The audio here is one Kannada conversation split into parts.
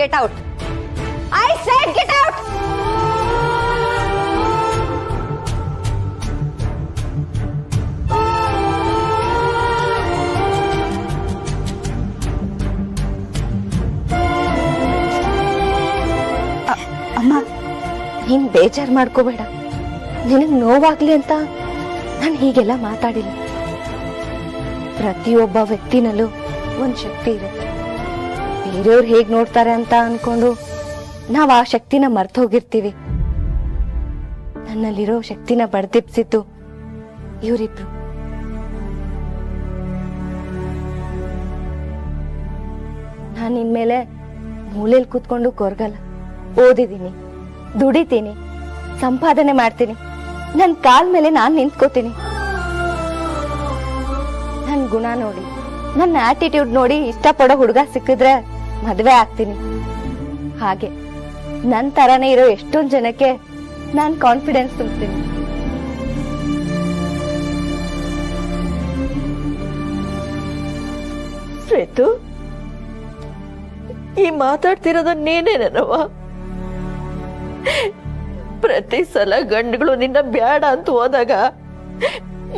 Get out. I said get out. ಅಮ್ಮ, ನೀನ್ ಬೇಜಾರ್ ಮಾಡ್ಕೋಬೇಡ. ನಿನಗ್ ನೋವಾಗ್ಲಿ ಅಂತ ನಾನು ಹೀಗೆಲ್ಲ ಮಾತಾಡಿಲ್ಲ. ಪ್ರತಿಯೊಬ್ಬ ವ್ಯಕ್ತಿನಲ್ಲೂ ಒಂದ್ ಶಕ್ತಿ ಇರುತ್ತೆ. ಬೇರೆಯವ್ರು ಹೇಗ್ ನೋಡ್ತಾರೆ ಅಂತ ಅನ್ಕೊಂಡು ನಾವ್ ಆ ಶಕ್ತಿನ ಮರ್ತು ಹೋಗಿರ್ತೀವಿ. ನನ್ನಲ್ಲಿರೋ ಶಕ್ತಿನ ಬಡ್ದಿಪ್ಸಿದ್ದು ಇವರಿಬ್ರು. ನಾನ್ ಇನ್ಮೇಲೆ ಮೂಲೆಯಲ್ಲಿ ಕೂತ್ಕೊಂಡು ಕೊರ್ಗಲ್ಲ. ಓದಿದ್ದೀನಿ, ದುಡಿತೀನಿ, ಸಂಪಾದನೆ ಮಾಡ್ತೀನಿ. ನನ್ ಕಾಲ್ ಮೇಲೆ ನಾನ್ ನಿಂತ್ಕೋತೀನಿ. ನನ್ ಗುಣ ನೋಡಿ, ನನ್ನ ಆಟಿಟ್ಯೂಡ್ ನೋಡಿ ಇಷ್ಟಪಡೋ ಹುಡುಗ ಸಿಕ್ಕಿದ್ರೆ ಮದ್ವೆ ಆಗ್ತೀನಿ. ಹಾಗೆ ನನ್ ತರಾನೇ ಇರೋ ಎಷ್ಟೊಂದ್ ಜನಕ್ಕೆ ನಾನ್ ಕಾನ್ಫಿಡೆನ್ಸ್ ತುಂಬ್ತೀನಿ. ಶ್ವೇತು, ಈ ಮಾತಾಡ್ತಿರೋದು ನೀನೇನವ? ಪ್ರತಿ ಸಲ ಗಂಡುಗಳು ನಿನ್ನ ಬ್ಯಾಡ ಅಂತ ಹೋದಾಗ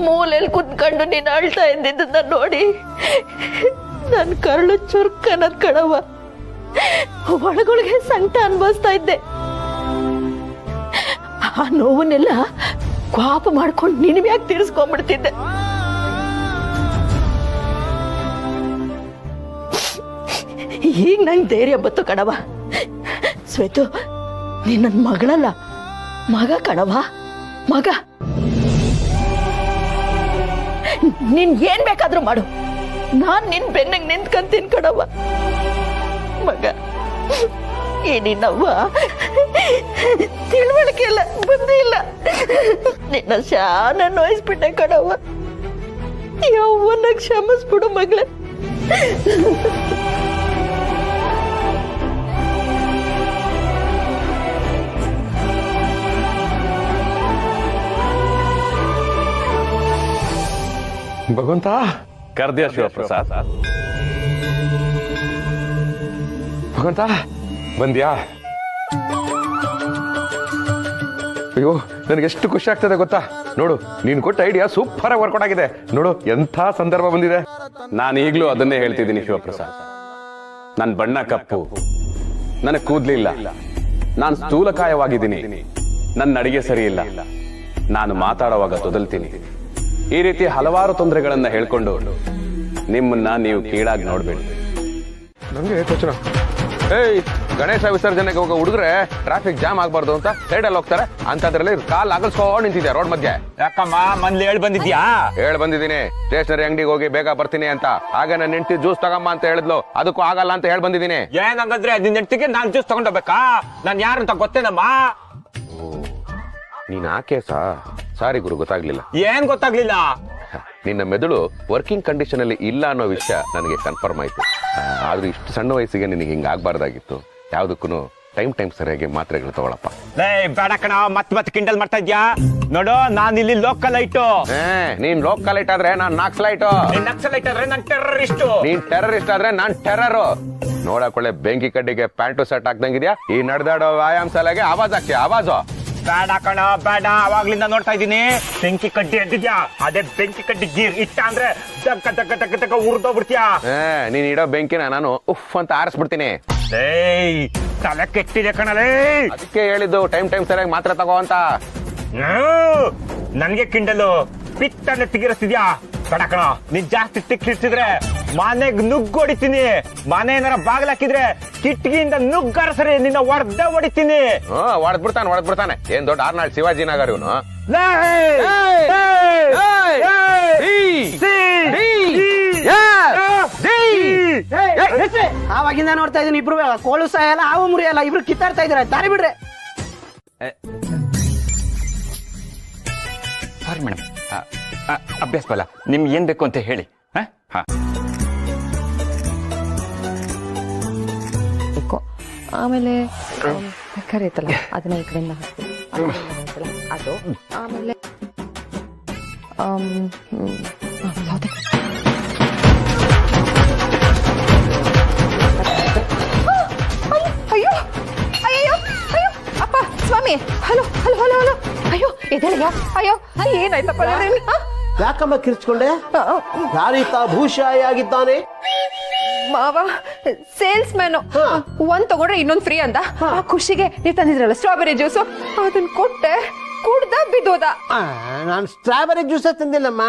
ಮೂಲೆಯಲ್ಲಿ ಕುತ್ಕೊಂಡು ನೀನ್ ಅಳ್ತಾ ಇದ್ದಿದ್ದನ್ನ ನೋಡಿ ನನ್ ಕರಳು ಚುರ್ಕನದ್ ಕಣವ. ಒಳಗೊಳಗೆ ಸಂಕಟ ಅನ್ಭವಿಸ್ತಾ ಇದ್ದೆ. ಆ ನೋವನ್ನೆಲ್ಲ ಕೋಪ ಮಾಡ್ಕೊಂಡು ನಿನ್ ಯಾಕೆ ತೀರಿಸ್ಕೊಂಡ್ಬಿಡ್ತಿದ್ದೆ. ಈಗ ನಂಗೆ ಧೈರ್ಯ ಬತ್ತು ಕಣವ. ಶ್ವೇತು, ನೀನ್ ನನ್ ಮಗಳಲ್ಲ, ಮಗ ಕಣವ, ಮಗ. ನೀನ್ ಏನ್ ಬೇಕಾದ್ರೂ ಮಾಡು, ನಾನ್ ನಿನ್ ಬೆನ್ನಂಗ್ ನಿಂತ್ಕಂತೀನಿ ಕಣವ. ಮಗ, ಈ ನಿನ್ನವ್ವ ತಿಳುವಳಿಕೆ ಇಲ್ಲ, ಬುದ್ಧಿ ಇಲ್ಲ. ನಿನ್ನ ಶಾನ ನೋಯಿಸ್ಬಿಟ್ಟೆ ಕಣವ. ಯವ್ವನ್ನ ಕ್ಷಮಿಸ್ಬಿಡು ಮಗಳೇ. ಭಗವಂತ, ಕರ್ದ್ಯಾ ಶಿವಪ್ರಸಾದ್? ಭಗವಂತ, ಬಂದ್ಯಾ? ಅಯ್ಯೋ, ನನಗೆ ಎಷ್ಟು ಖುಷಿ ಆಗ್ತದೆ ಗೊತ್ತಾ. ನೋಡು, ನೀನ್ ಕೊಟ್ಟ ಐಡಿಯಾ ಸೂಪರ್ ಆಗಿ ವರ್ಕೌಟ್ ಆಗಿದೆ. ನೋಡು, ಎಂಥ ಸಂದರ್ಭ ಬಂದಿದೆ. ನಾನು ಈಗಲೂ ಅದನ್ನೇ ಹೇಳ್ತಿದ್ದೀನಿ ಶಿವಪ್ರಸಾದ್. ನನ್ನ ಬಣ್ಣ ಕಪ್ಪು, ನನಗೆ ಕೂದ್ಲಿಲ್ಲ, ನಾನು ಸ್ಥೂಲಕಾಯವಾಗಿದ್ದೀನಿ, ನನ್ನ ಅಡಿಗೆ ಸರಿ ಇಲ್ಲ, ನಾನು ಮಾತಾಡುವಾಗ ತೊದಲ್ತೀನಿ. ಈ ರೀತಿ ಹಲವಾರು ತೊಂದರೆಗಳನ್ನ ಹೇಳ್ಕೊಂಡು ನಿಮ್ಮನ್ನ ನೀವು ಕೀಳಾಗಿ ನೋಡ್ಬೇಡಿ. ನಮ್ಗೆ ಯೋಚನೆ, ಏಯ್, ಗಣೇಶ ವಿಸರ್ಜನೆಗೆ ಹೋಗೋ ಹುಡುಗ್ರೆ ಟ್ರಾಫಿಕ್ ಜಾಮ್ ಆಗ್ಬಾರ್ದು ಅಂತ ಸೈಡಲ್ಲಿ ಹೋಗ್ತಾರೆ. ಅಂತದ್ರಲ್ಲಿ ಕಾಲ್ ಅಗಲ್ಸ್ಕೊಂಡು ನಿಂತಿದ್ಯಾ ರೋಡ್ ಮಧ್ಯೆ. ಯಾಕಮ್ಮ ಮನ್ಲಿ ಹೇಳ್ ಬಂದಿದ್ಯಾ? ಹೇಳ್ ಬಂದಿದ್ದೀನಿ, ಸ್ಟೇಷನರಿ ಅಂಗಡಿಗೆ ಹೋಗಿ ಬೇಗ ಬರ್ತೀನಿ ಅಂತ. ಆಗ ನನ್ನ ಹೆಂಡತಿ ಜ್ಯೂಸ್ ತಗಮ್ಮ ಅಂತ ಹೇಳಿದ್ಲು, ಅದಕ್ಕೂ ಆಗಲ್ಲ ಅಂತ ಹೇಳ್ ಬಂದಿದ್ದೀನಿ. ಏನಂಗಂದ್ರೆ ನಿನ್ನ ಹೆಂಡತಿಗೆ ನಾನ್ ಜ್ಯೂಸ್ ತಗೊಂಡೋಗ್ಬೇಕಾ? ನಾನ್ ಯಾರು ಅಂತ ಗೊತ್ತೇನಮ್ಮ? ನೀನ್ ಆಕೇಸಾ? ಸಾರಿ ಗುರು, ಗೊತ್ತಾಗ್ಲಿಲ್ಲ. ಏನ್ ಗೊತ್ತಾಗ್ಲಿಲ್ಲ? ನಿನ್ನ ಮೆದುಳು ವರ್ಕಿಂಗ್ ಕಂಡೀಷನ್ ಅಲ್ಲಿ ಇಲ್ಲ ಅನ್ನೋ ವಿಷಯ ನನಗೆ ಕನ್ಫರ್ಮ್ ಆಯ್ತು. ಆದ್ರೂ ಇಷ್ಟು ಸಣ್ಣ ವಯಸ್ಸಿಗೆ ನಿನಗೆ ಹಿಂಗ ಆಗ್ಬಾರ್ದಾಗಿತ್ತು. ಯಾವ್ದಕ್ಕೂ ಟೈಮ್ ಸರಿಯಾಗಿ ಮಾತ್ರೆಗಳು ತಗೊಳಪ್ಪ. ಬೇಡ ಕಣ, ಮತ್ ಕಿಂಡಲ್ ಮಾಡ್ತಾ ಇದ್ಯಾ? ನೋಡು, ನಾನ್ ಇಲ್ಲಿ ಲೋಕಲ್ ಲೈಟು. ನೀನ್ ಲೋಕಲ್ ಲೈಟ್ ಆದ್ರೆ ನಾನ್ ನಾಕ್ಸ್ಲೈಟ್. ನಕ್ಸಲೈಟ್ ಆದ್ರೆ ನಾನ್ ಟೆರರಿಸ್ಟ್. ನೀನ್ ಟೆರರಿಸ್ಟ್ ಆದ್ರೆ ನಾನ್ ಟೆರರ್. ನೋಡಕೊಳ್ಳೆ ಬೆಂಕಿ ಕಡ್ಡಿಗೆ ಪ್ಯಾಂಟು ಸೆಟ್ ಹಾಕ್ದಂಗಿದ್ಯಾ. ಈ ನಡೆದಾಡೋ ವ್ಯಾಯಾಮ ಶಾಲೆಗೆ ಆವಾಜ್ ಹಾಕ್ತಿ, ಆವಾಜು. ಬೇಡ ಕಣ, ಬೇಡ. ಅವಾಗ್ಲಿಂದ ನೋಡ್ತಾ ಇದ್ದೀನಿ ಬೆಂಕಿ ಕಡ್ಡಿ ಎದ್ದಿದ್ಯಾ. ಅದೇ ಬೆಂಕಿ ಕಡ್ಡಿ ಗೀರ್ ಇಟ್ಟ ಅಂದ್ರೆ ದಕ್ಕ ದಕ್ಕ ದಕ್ಕ ದಕ್ಕ ಉರ್ದೋಗ್ಬಿಡ್ತೀಯಾ. ನೀನ್ ಇಡೋ ಬೆಂಕಿನ ನಾನು ಉಫ್ ಅಂತ ಆರಿಸ್ಬಿಡ್ತೀನಿ. ತಲೆ ಕೆಟ್ಟಿದೆ ಕಣಲೇ. ಅದಕ್ಕೆ ಹೇಳಿದ್ದು ಟೈಮ್ ಸರಿಯಾಗಿ ಮಾತ್ರ ತಗೋ ಅಂತ. ನನ್ಗೆ ಕಿಂಡಲು ಪಿತ್ತನೆ ತೆಗಿರಿಸ್ತಿದ್ಯಾ. ಬೇಡ ಕಣ, ನೀನ್ ಜಾಸ್ತಿ ತಿಕ್ಕಿರ್ತಿದ್ರೆ ಮನೆಗ್ ನುಗ್ಗೊಡಿತೀನಿ. ಮನೆ ಏನಾರ ಬಾಗ್ಲಾಕಿದ್ರೆ ಕಿಟಕಿಯಿಂದ ನುಗ್ಗಾರ ಸರಿ ನಿನ್ನ ಹೊಡೆದ ಹೊಡಿತೀನಿ. ಹೊಡೆದ್ಬಿಡ್ತಾನೆ. ಏನ್ ದೊಡ್ಡ ಆರ್ನಾಳ್ ಶಿವಾಜಿ ನಗರ್ ಇವನು. ಆವಾಗಿಂದ ನೋಡ್ತಾ ಇದೀನಿ, ಇಬ್ರು ಕೋಳು ಸಾಯಲ್ಲ, ಹಾವು ಮುರಿಯಲ್ಲ, ಇಬ್ರು ಕಿತ್ತಾಡ್ತಾ ಇದಾರೆ. ದಾರಿ ಬಿಡ್ರೆ. ಸಾರಿ ಮೇಡಮ್, ಅಭ್ಯಾಸ ಬಲ. ನಿಮ್ಗೆ ಏನ್ ಬೇಕು ಅಂತ ಹೇಳಿ. ಆಮೇಲೆ ಕರೀತಲ್ಲ, ಅದನ್ನ ಈ ಕಡೆಯಿಂದ ಅದು. ಆಮೇಲೆ ಎದ್ದೇಳಯ್ಯ. ಅಯ್ಯೋ ಏನಾಯ್ತಪ್ಪ ನಿನಗೆ? ಯಾಕಮ್ಮ ಕಿರ್ಚ್ಕೊಂಡೆ? ಯಾರೀತ ಭೂಶಾಯಿ ಆಗಿದ್ದಾನೆ? ಮಾವ ಸೇಲ್ಸ್ ಮ್ಯಾನು ಒಂದ್ ತಗೊಂಡ್ರೆ ಇನ್ನೊಂದ್ ಫ್ರೀ ಅಂದ. ಆ ಖುಷಿಗೆ ನೀವು ತಂದಿದ್ರಲ್ಲ ಸ್ಟ್ರಾಬೆರಿ ಜ್ಯೂಸು, ಅದನ್ನ ಕೊಟ್ಟೆ, ಕುಡ್ದ ಬಿದ್ದೋದ. ನಾನು ಸ್ಟ್ರಾಬೆರಿ ಜ್ಯೂಸ್ ತಂದಿಲ್ಲಮ್ಮ.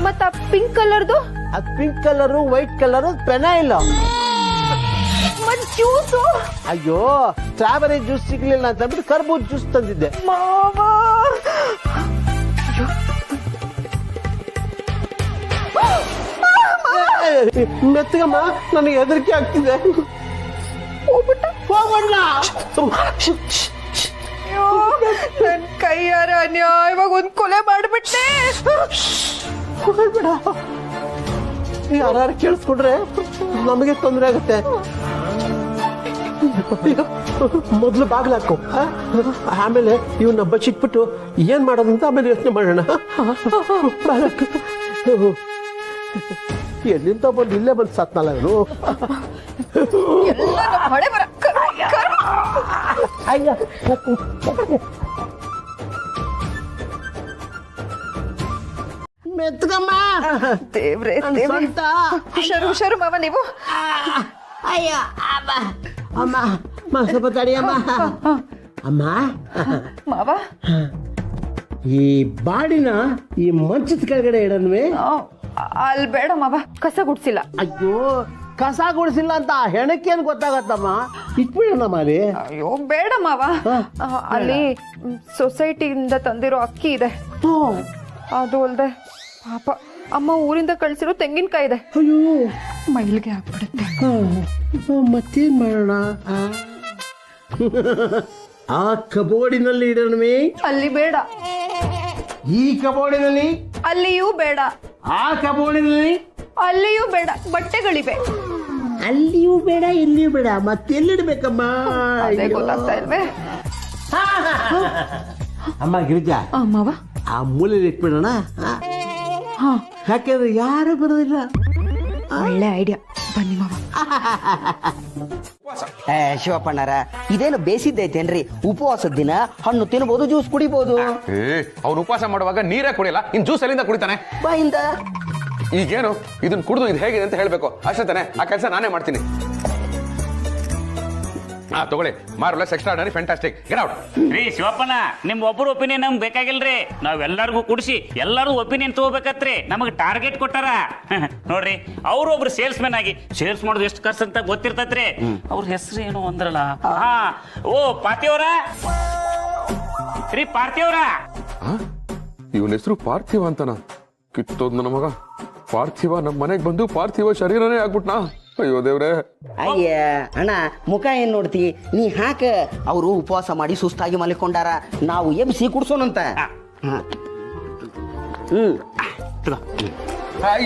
ಮತ್ತ ಪಿಂಕ್ ಕಲರ್ದು? ಅದು pink colour, white colour, phenyl. ಮತ್ ಜ್ಯೂಸು? ಅಯ್ಯೋ, ಸ್ಟ್ರಾಬೆರಿ ಜ್ಯೂಸ್ ಸಿಗ್ಲಿಲ್ಲ ಅಂತ ಬಿಟ್ಟು ಕರ್ಬೂಜ್ ಜ್ಯೂಸ್ ತಂದಿದ್ದೆ. ಮಾವ ಮೆತ್ತಗಮ್ಮ, ನನಗೆ ಹೆದರಿಕೆ ಆಗ್ತಿದೆ. ಹೋಗ್ಬಿಡ. ನನ್ ಕೈಯಾರ ಅನ್ಯಾಯವಾಗ ಒಂದ್ ಕೊಲೆ ಮಾಡ್ಬಿಟ್ಟೆ. ಹೋಗ್ಬಿಡ. ಯಾರು ಕೇಳಿಸ್ಕೊಂಡ್ರೆ ನಮಗೆ ತೊಂದರೆ ಆಗುತ್ತೆ. ಮೊದ್ಲು ಬಾಗ್ಲಾಕು, ಆಮೇಲೆ ಇವನ್ನ ಬಚ್ಚಿಟ್ಬಿಟ್ಟು ಏನ್ ಮಾಡೋದಂತ ಆಮೇಲೆ ಯೋಚನೆ ಮಾಡೋಣ. ಎಲ್ಲಿಂದ ಬಂದು ಇಲ್ಲೇ ಬಂದು ಸತ್ನಲ್ಲ ಇವನು. ಮೆತ್ಗಮ್ಮ, ದೇವ್ರೆ ಸ್ವಂತ. ಹುಷಾರು ಹುಷಾರು ಮಾವ ನೀವು. ಅಯ್ಯ ಅಮ್ಮ, ಸ್ವಲ್ಪ ತಡಿಯಮ್ಮ. ಅಮ್ಮ, ಮಾವ ಈ ಬಾಡಿನ ಈ ಮಂಚದ ಕೆಳಗಡೆ ಇಡನ್ವೆ. ಅಲ್ಲಿ ಬೇಡ ಮಾವ, ಕಸ ಗುಡ್ಸಿಲ್ಲ. ಅಯ್ಯೋ, ಕಸ ಗುಡಿಸಿಲ್ಲ ಅಂತ ಹೆಣಕ್ಕೇನು ಗೊತ್ತಾಗತ್ತಮ್ಮ? ಇಟ್ಬಿಡೋಣ ಮಾರಿ. ಅಯ್ಯೋ ಬೇಡ ಮಾವ, ಅಲ್ಲಿ ಸೊಸೈಟಿಯಿಂದ ತಂದಿರೋ ಅಕ್ಕಿ ಇದೆ, ಅದು ಅಲ್ದೆ ಪಾಪ ಅಮ್ಮ ಊರಿಂದ ಕಳ್ಸಿರೋ ತೆಂಗಿನಕಾಯಿ ಇದೆ. ಅಯ್ಯೋ, ಮೈಲಿಗೆ ಆಗ್ಬಿಡುತ್ತೆ. ಮತ್ತೇನ್ ಮಾಡೋಣ? ಆ ಕಬೋರ್ಡಿನಲ್ಲಿ ಇಡೋಣವೇ? ಅಲ್ಲಿ ಬೇಡ. ಈ ಕಬೋರ್ಡಿನಲ್ಲಿ? ಅಲ್ಲಿಯೂ ಬೇಡ. ಆ ಕಬೋರ್ಡಿನಲ್ಲಿ? ಅಲ್ಲಿಯೂ ಬೇಡ. ಬಟ್ಟೆಗಳಿವೆ. ಅಲ್ಲಿಯೂ ಬೇಡ, ಇಲ್ಲಿಯೂ ಬೇಡ, ಮತ್ತೆಲ್ಲಿಡ್ಬೇಕಮ್ಮ? ಅದೇ ಗೊತ್ತಾಗ್ತಾ ಇಲ್ವೇ? ಅಮ್ಮ ಗಿರಿಜಾ, ಮಾವ ಆ ಮೂಲೆಯಲ್ಲಿ ಇಟ್ಬಿಡೋಣ. ಯಾಕೆಂದ್ರೆ ಯಾರು ಬರೋದಿಲ್ಲ. ಒಳ್ಳೆ ಐಡಿಯಾ, ಬನ್ನಿ ಮಾವ. ಶಿವಪ್ಪಣ್ಣರ, ಇದೇನು ಬೇಸಿದ್ದೈತೇನ್ರಿ? ಉಪವಾಸದ ದಿನ ಹಣ್ಣು ತಿನ್ಬೋದು, ಜ್ಯೂಸ್ ಕುಡಿಬಹುದು. ಅವ್ನು ಉಪವಾಸ ಮಾಡುವಾಗ ನೀರೇ ಕುಡಿಯಲ್ಲ, ಇನ್ ಜ್ಯೂಸ್ ಎಲ್ಲಿಂದ ಕುಡಿತಾನೆ? ಬಾಯಿಂದ. ಈಗೇನು ಇದನ್ನ ಕುಡಿದು ಇದು ಹೇಗಿದೆ ಅಂತ ಹೇಳ್ಬೇಕು ಅಷ್ಟೇ ತಾನೆ? ಆ ಕೆಲಸ ನಾನೇ ಮಾಡ್ತೀನಿ. ತಗೊಳ್ಳಿ, marvellous, extraordinary, fantastic, get out. ರೀ ಶಿವಪ್ಪನ, ನಿಮ್ ಒಬ್ಬರು ಒಪಿನಿಯನ್ ನಮ್ಗೆ ಬೇಕಾಗಿಲ್ರಿ. ನಾವೆಲ್ಲರಿಗೂ ಕುಡಿಸಿ ಎಲ್ಲರೂ ಒಪಿನಿಯನ್ ತಗೋಬೇಕತ್ರಿ. ನಮಗೆ ಟಾರ್ಗೆಟ್ ಕೊಟ್ಟಾರ ನೋಡ್ರಿ. ಅವ್ರು ಒಬ್ರು ಸೇಲ್ಸ್ ಮ್ಯಾನ್ ಆಗಿ ಸೇಲ್ಸ್ ಮಾಡೋದು ಎಷ್ಟು ಖರ್ಚು ಅಂತ ಗೊತ್ತಿರ್ತೈತ್ರಿ. ಅವ್ರ ಹೆಸರು ಏನು ಅಂದ್ರಲ್ಲ, ಓ ಪಾರ್ಥಿವರ ರೀ, ಪಾರ್ಥಿವರ. ಇವನ ಹೆಸರು ಪಾರ್ಥಿವ ಅಂತನ? ಕಿತ್ತೋದ್ ನನ್ನ ಮಗ. ಪಾರ್ಥಿವ ನಮ್ಮ ಮನೆಗೆ ಬಂದು ಪಾರ್ಥಿವ ಶರೀರನೇ ಆಗ್ಬಿಟ್ನಾ? ಅಯ್ಯೋ ದೇವ್ರೆ. ಅಯ್ಯ ಅಣ್ಣ, ಮುಖ ಏನ್ ನೋಡ್ತಿ? ನೀ ಹಾಕ. ಅವರು ಉಪವಾಸ ಮಾಡಿ ಸುಸ್ತಾಗಿ ಮಲ್ಕೊಂಡಾರ, ನಾವು ಎಬ್ಸಿ ಕುಡ್ಸೋಣಂತ.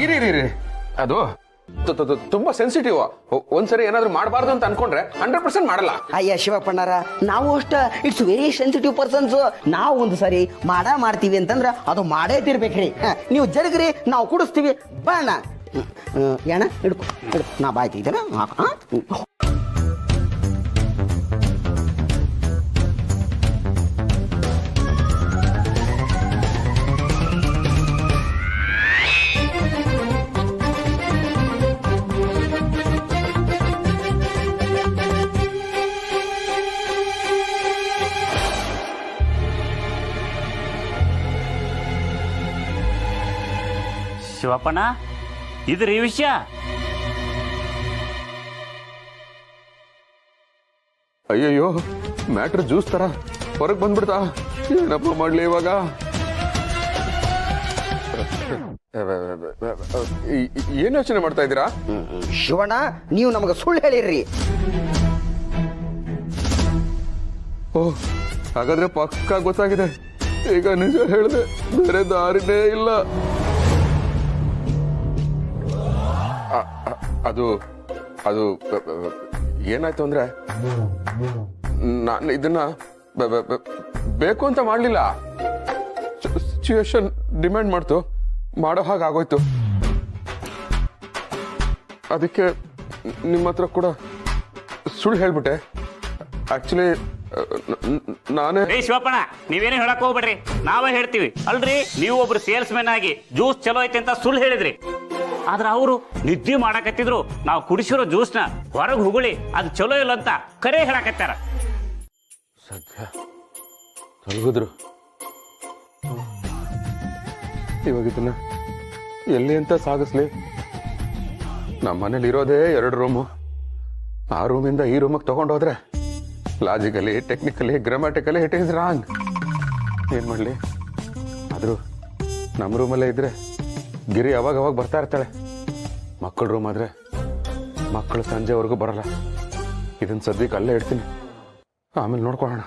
ಇರಿ ಇರಿ ಇರಿ, ಅದು ತುಂಬಾ ಸೆನ್ಸಿಟಿವ್. ಒಂದ್ಸರಿ ಏನಾದ್ರು ಮಾಡಬಾರ್ದು ಅಂತ ಅನ್ಕೊಂಡ್ರೆ 100% ಮಾಡಲ್ಲ. ಅಯ್ಯ ಶಿವಪ್ಪಣ್ಣರ, ನಾವು ಅಷ್ಟ ಇಟ್ಸ್ ವೆರಿ ಸೆನ್ಸಿಟಿವ್ ಪರ್ಸನ್ಸ್. ನಾವು ಒಂದು ಸರಿ ಮಾಡ್ತೀವಿ ಅಂತಂದ್ರ ಅದು ಮಾಡೇ ತಿರ್ಬೇಕ್ರಿ. ನೀವು ಜರುಗ್ರಿ, ನಾವು ಕುಡಿಸ್ತೀವಿ. ಬಣ್ಣ ಏನ ಹಿಡ್ಕೊ, ನಾ ಬಾಯ್ತಿದ್ದೇನೆ. ಶಿವಪ್ಪನ, ಇದ್ರಿ ವಿಷಯ. ಅಯ್ಯಯ್ಯೋ, ಮ್ಯಾಟ್ರ್ ಜ್ಯೂಸ್ ತರ ಹೊರಗೆ ಬಂದ್ಬಿಡ್ತಾ? ಏನಪ್ಪ ಮಾಡ್ಲಿ ಇವಾಗ? ಏನ್ ಯೋಚನೆ ಮಾಡ್ತಾ ಇದ್ದೀರಾ? ಶಿವಣ್ಣ, ನೀವು ನಮಗೆ ಸುಳ್ಳು ಹೇಳಿರ್ರಿ. ಓಹ್, ಹಾಗಾದ್ರೆ ಪಕ್ಕಾ ಗೊತ್ತಾಗಿದೆ. ಈಗ ನಿಜ ಹೇಳಿದೆ, ಬೇರೆ ದಾರಿನೇ ಇಲ್ಲ. ಅದು ಅದು ಏನಾಯ್ತು ಅಂದ್ರೆ, ನಾನು ಇದನ್ನ ಬೇಕು ಅಂತ ಮಾಡ್ಲಿಲ್ಲ. ಸಿಚುವೇಶನ್ ಡಿಮ್ಯಾಂಡ್ ಮಾಡ್ತು, ಮಾಡೋ ಹಾಗೆ ಆಗೋಯ್ತು. ಅದಕ್ಕೆ ನಿಮ್ಮ ಹತ್ರ ಕೂಡ ಸುಳ್ಳು ಹೇಳ್ಬಿಟ್ಟೆ. ಆಕ್ಚುಲಿ ನಾನೇ ಏ ಶಿವಪ್ಪಣ್ಣ, ನೀವೇನು ಹೇಳಕ್ ಹೋಗ್ಬೇಡ್ರಿ, ನಾವೇ ಹೇಳ್ತೀವಿ. ಅಲ್ರಿ, ನೀವು ಒಬ್ರು ಸೇಲ್ಸ್ ಮ್ಯಾನ್ ಆಗಿ ಜ್ಯೂಸ್ ಚಲೋ ಐತೆ ಅಂತ ಸುಳ್ಳು ಹೇಳಿದ್ರಿ. ಆದ್ರೆ ಅವರು ನಿದ್ದೆ ಮಾಡಕತ್ತಿದ್ರು ನಾವು ಕುಡಿಸಿರೋ ಜ್ಯೂಸ್ನ ಹೊರಗೆ ಹುಗುಳಿ ಅದು ಚಲೋ ಇಲ್ಲ ಅಂತ ಕರೆ ಹೇಳಕತ್ತಾರ. ಸದ್ಯ ತೊಲಗಿದ್ರು. ಇವಾಗ ಇದನ್ನ ಎಲ್ಲಿ ಅಂತ ಸಾಗಿಸ್ಲಿ? ನಮ್ಮ ಮನೇಲಿ ಇರೋದೇ 2 ರೂಮು. ಆ ರೂಮಿಂದ ಈ ರೂಮಿಗೆ ತಗೊಂಡೋದ್ರೆ logically, technically, grammatically it is wrong. ಏನು ಮಾಡಲಿ? ಆದರೂ ನಮ್ಮ ರೂಮಲ್ಲೇ ಇದ್ರೆ ಗಿರಿ ಅವಾಗ ಬರ್ತಾ ಇರ್ತಾಳೆ. ಮಕ್ಕಳ ರೂಮ್ ಆದರೆ ಮಕ್ಕಳು ಸಂಜೆವರೆಗೂ ಬರಲ್ಲ. ಇದನ್ನ ಸದ್ಯಕ್ಕೆ ಅಲ್ಲೇ ಇಡ್ತೀನಿ, ಆಮೇಲೆ ನೋಡ್ಕೊಳ್ಳೋಣ.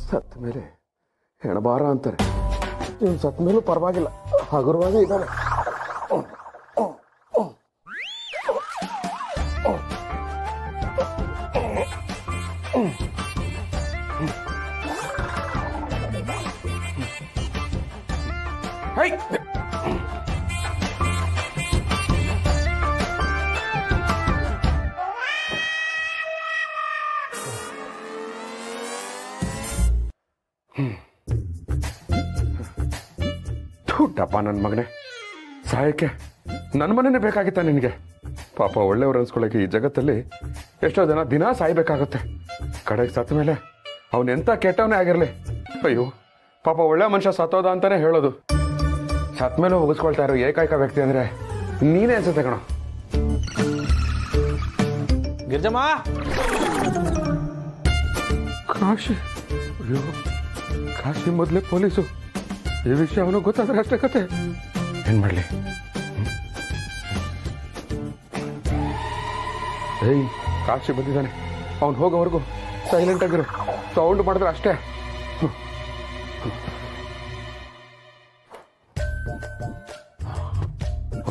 ಸತ್ತ ಮೇಲೆ ಹೆಣಬಾರ ಅಂತಾರೆ. ಇವನು ಸತ್ತ ಮೇಲೂ ಪರವಾಗಿಲ್ಲ, ಹಗುರವಾಗಿ ಇದ್ದಾನೆ. ಡಬ್ಬ ನನ್ನ ಮಗನೇ, ಸಹಾಯಕ್ಕೆ ನನ್ನ ಮನೆನೇ ಬೇಕಾಗಿತ್ತ ನಿನಗೆ? ಪಾಪ ಒಳ್ಳೆಯವ್ರು ಅನ್ಸ್ಕೊಳ್ಳೋಕೆ ಈ ಜಗತ್ತಲ್ಲಿ ಎಷ್ಟೋ ಜನ ದಿನ ಸಾಯ್ಬೇಕಾಗತ್ತೆ. ಕಡೆಗೆ ಸತ್ತ ಮೇಲೆ ಅವನೆಂತ ಕೆಟ್ಟವನೇ ಆಗಿರಲಿ, ಅಯ್ಯೋ ಪಾಪ ಒಳ್ಳೆ ಮನುಷ್ಯ ಸತ್ತೋದ ಅಂತಾನೆ ಹೇಳೋದು. ಸತ್ತ ಮೇಲೆ ಮುಗಿಸ್ಕೊಳ್ತಾ ಇರೋ ಏಕೈಕ ವ್ಯಕ್ತಿ ಅಂದ್ರೆ ನೀನೇ ಅನ್ಸುತ್ತೆ ಕಣ. ಗಿರ್ಜಮ್ಮ, ಕಾಶಿ, ಅಯ್ಯೋ ಕಾಶಿ ಮೊದಲೇ ಪೊಲೀಸು. ಈ ವಿಷಯ ಅವನು ಗೊತ್ತಾದ್ರೆ ಅಷ್ಟೇ ಕತೆ. ಏನ್ ಮಾಡ್ಲಿ? ಏಯ್, ಕಾಶಿ ಬಂದಿದ್ದಾನೆ. ಅವನು ಹೋಗೋವರೆಗೂ ಸೈಲೆಂಟ್ ಆಗಿರು. ಸೌಂಡ್ ಮಾಡಿದ್ರೆ ಅಷ್ಟೇ.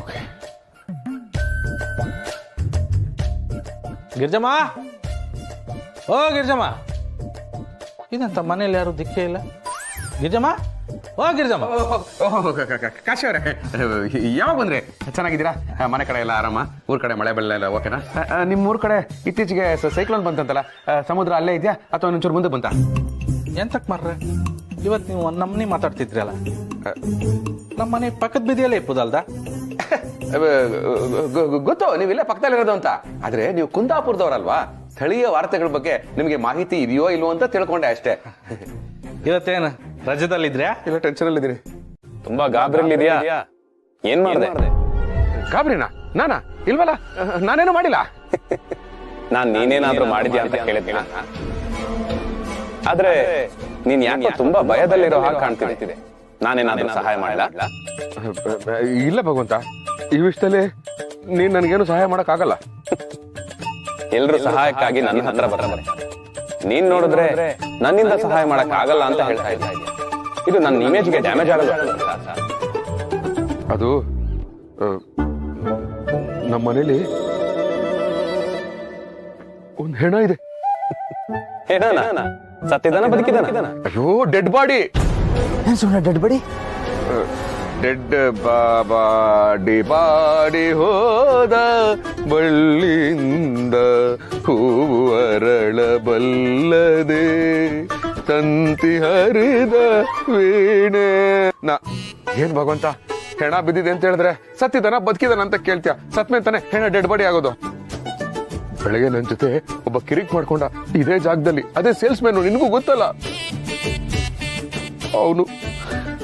ಓಕೆ. ಗಿರ್ಜಮ್ಮ, ಓ ಗಿರ್ಜಮ್ಮ, ಇದಂತ ಮನೇಲಿ ಯಾರು ದಿಕ್ಕೇ ಇಲ್ಲ. ಗಿರ್ಜಮ್ಮ, ಓ ಗಿರ್ಜಮ್ಮ. ಕಾಶಿ ಅವರೇ, ಯಾವಾಗ ಬಂದ್ರೆ? ಚೆನ್ನಾಗಿದ್ದೀರಾ? ಮನೆ ಕಡೆ ಎಲ್ಲ ಆರಾಮ? ಊರ್ ಕಡೆ ಮಳೆ ಬೆಳೆ ಎಲ್ಲ ಓಕೆನಾ? ನಿಮ್ಮ ಊರ್ ಕಡೆ ಇತ್ತೀಚೆಗೆ ಸೈಕ್ಲೋನ್ ಬಂತಂತಲ್ಲ, ಸಮುದ್ರ ಅಲ್ಲೇ ಇದೆಯಾ ಅಥವಾ ಒಂಚೂರು ಮುಂದೆ ಬಂತ? ಎಂತಕ್ ಮಾರ್ರೆ, ಇವತ್ತು ನೀವು ಒಂದು ನಮ್ಮನೆ ಮಾತಾಡ್ತಿದ್ರಿ ಅಲ್ಲ, ನಮ್ಮ ಮನೆ ಪಕ್ಕದ ಬೀದಿಯಲ್ಲೇ ಇಪ್ಪುದಲ್ದ? ಗೊತ್ತು ನೀವಿಲ್ಲೇ ಪಕ್ಕದಲ್ಲಿರೋದು ಅಂತ. ಆದ್ರೆ ನೀವು ಕುಂದಾಪುರದವ್ರಲ್ವಾ, ಸ್ಥಳೀಯ ವಾರ್ತೆಗಳ ಬಗ್ಗೆ ನಿಮಗೆ ಮಾಹಿತಿ ಇದೆಯೋ ಇಲ್ವೋ ಅಂತ ತಿಳ್ಕೊಂಡೆ ಅಷ್ಟೇ. ಇವತ್ತೇನು ರಜದಲ್ಲಿದ್ರ್ಯಾ? ಇಲ್ಲ, ಟೆನ್ಷನ್ ಅಲ್ಲಿ ಇದ್ದೀರಿ. ತುಂಬಾ ಗಾಬರಿಯಲ್ಲಿದ್ಯಾ? ಏನ್ ಮಾಡಿದೆ? ಗಾಬರಿನಾ? ನಾನಾ? ಇಲ್ವಲ್ಲ, ನಾನೇನು ಮಾಡಿಲ್ಲ. ನಾನ್ ನೀನೇನಾದ್ರೂ ಮಾಡಿದ್ಯಾ ಅಂತ ಕೇಳಿದ್ದೆ. ಆದ್ರೆ ನೀನ್ ಯಾಕೆ ತುಂಬಾ ಭಯದಲ್ಲಿರೋ ಹಾಗೆ ಕಾಣ್ತಿದೆ. ನಾನೇನಾದ್ರೂ ಸಹಾಯ ಮಾಡಿಲ್ಲ? ಇಲ್ಲ ಭಗವಂತ, ಈ ವಿಷಯದಲ್ಲಿ ನೀನ್ ನನಗೇನು ಸಹಾಯ ಮಾಡಕ್ ಆಗಲ್ಲ. ಎಲ್ರು ಸಹಾಯಕ್ಕಾಗಿ ನನ್ನ ಹತ್ರ ಬರ್ತಾರೆ. ನೀನ್ ನೋಡಿದ್ರೆ ನನ್ನಿಂದ ಸಹಾಯ ಮಾಡಕ್ ಆಗಲ್ಲ ಅಂತ ಹೇಳ್ತಾ ಇದ್ದೆ. ಇದು ನನ್ನ ಇಮೇಜ್ಗೆ ಡ್ಯಾಮೇಜ್ ಆಗಲ್ಲ. ಅದು ನಮ್ಮ ಮನೇಲಿ ಒಂದ್ ಹೆಣ ಇದೆ. ಹೆಣನ? ಸತ್ತಿದಾನ ಬದುಕಿದಾನ? ಅಯ್ಯೋ, ಡೆಡ್ ಬಾಡಿ. ಡೆಡ್ ಬಡಿ? ಡೆಡ್ ಬಾಡಿ ಹೋದ ಬಳ್ಳಿಯಿಂದ ಹೂವು ಅರಳಬಲ್ಲದೆ ತಂತಿ ಹರಿದ ವೀಣೆ. ಏನ್ ಭಗವಂತ, ಹೆಣ ಬಿದ್ದಿದೆ ಅಂತ ಹೇಳಿದ್ರೆ ಸತ್ತಿದಾನ ಬದುಕಿದಾನ ಅಂತ ಕೇಳ್ತೀಯ? ಸತ್ಮೇಲೆ ತಾನೆ ಹೆಣ ಡೆಡ್ ಬಾಡಿ ಆಗೋದು. ಬೆಳಗ್ಗೆ ನನ್ನ ಜೊತೆ ಒಬ್ಬ ಕಿರಿಕ್ ಮಾಡ್ಕೊಂಡ ಇದೇ ಜಾಗದಲ್ಲಿ, ಅದೇ ಸೇಲ್ಸ್ ಮ್ಯಾನು, ನಿನಗೂ ಗೊತ್ತಲ್ಲ. ಅವನು